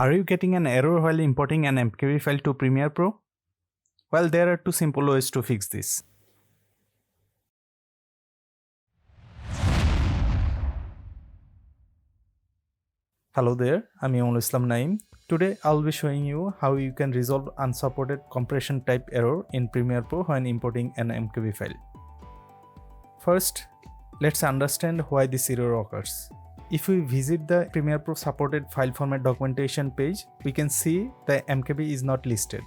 Are you getting an error while importing an mkv file to Premiere Pro? Well, there are two simple ways to fix this. Hello there, I'm Naim. Today I'll be showing you how you can resolve unsupported compression type error in Premiere Pro when importing an mkv file. First, let's understand why this error occurs. If we visit the Premiere Pro supported file format documentation page, we can see the mkv is not listed.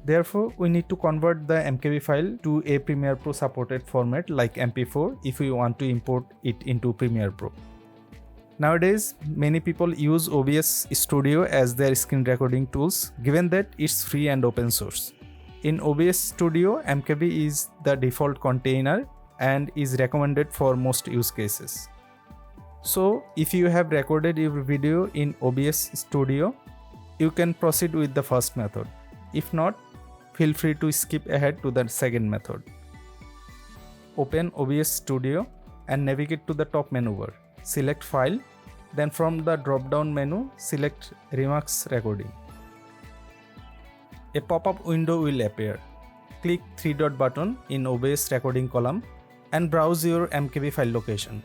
Therefore, we need to convert the mkv file to a Premiere Pro supported format like MP4 if we want to import it into Premiere Pro. Nowadays, many people use OBS Studio as their screen recording tools, given that it's free and open source. In OBS Studio, mkv is the default container and is recommended for most use cases. So, if you have recorded your video in OBS Studio, you can proceed with the first method. If not, feel free to skip ahead to the second method. Open OBS Studio and navigate to the top menu bar. Select File, then from the drop-down menu, select Remix Recording. A pop-up window will appear. Click three-dot button in OBS recording column and browse your mkv file location.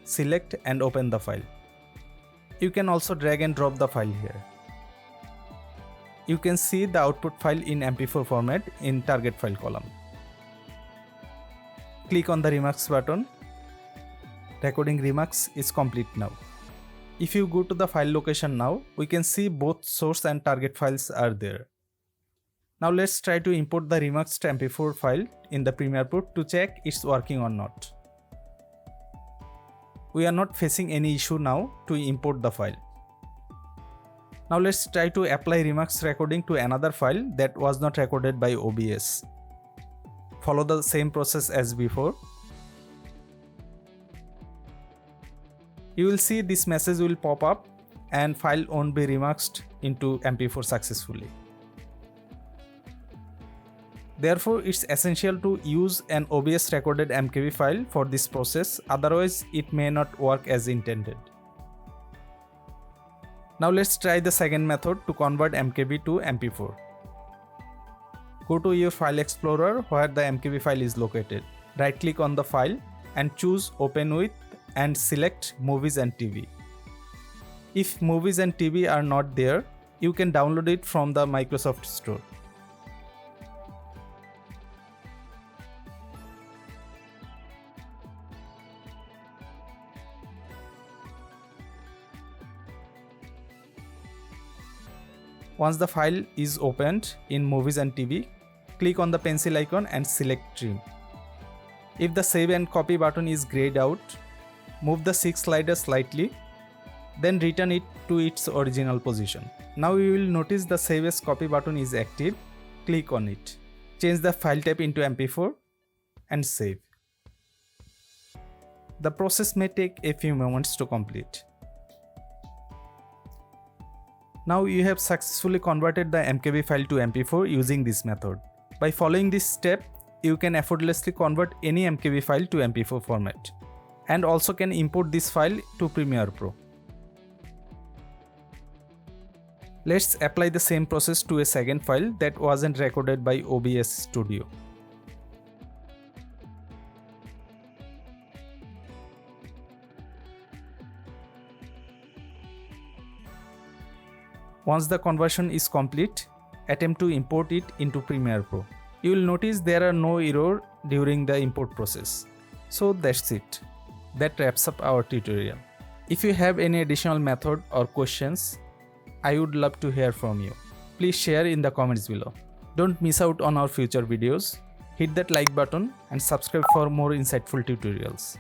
Select and open the file. You can also drag and drop the file here. You can see the output file in MP4 format in target file column. Click on the Remix button. Recording Remix is complete now. If you go to the file location now, we can see both source and target files are there. Now let's try to import the remixed MP4 file in the Premiere Pro to check it's working or not. We are not facing any issue now to import the file. Now let's try to apply remix recording to another file that was not recorded by OBS. Follow the same process as before. You will see this message will pop up and file won't be remixed into MP4 successfully. Therefore, it's essential to use an OBS recorded mkv file for this process, otherwise it may not work as intended. Now let's try the second method to convert mkv to MP4. Go to your file explorer where the mkv file is located. Right click on the file and choose Open With and select Movies and TV. If Movies and TV are not there, you can download it from the Microsoft Store. Once the file is opened in Movies and TV, click on the pencil icon and select Trim. If the Save and Copy button is grayed out, move the 6 slider slightly, then return it to its original position. Now you will notice the Save as Copy button is active. Click on it. Change the file type into MP4 and save. The process may take a few moments to complete. Now you have successfully converted the mkv file to MP4 using this method. By following this step, you can effortlessly convert any mkv file to MP4 format and also can import this file to Premiere Pro. Let's apply the same process to a second file that wasn't recorded by OBS Studio. Once the conversion is complete, attempt to import it into Premiere Pro. You will notice there are no errors during the import process. So that's it. That wraps up our tutorial. If you have any additional method or questions, I would love to hear from you. Please share in the comments below. Don't miss out on our future videos. Hit that like button and subscribe for more insightful tutorials.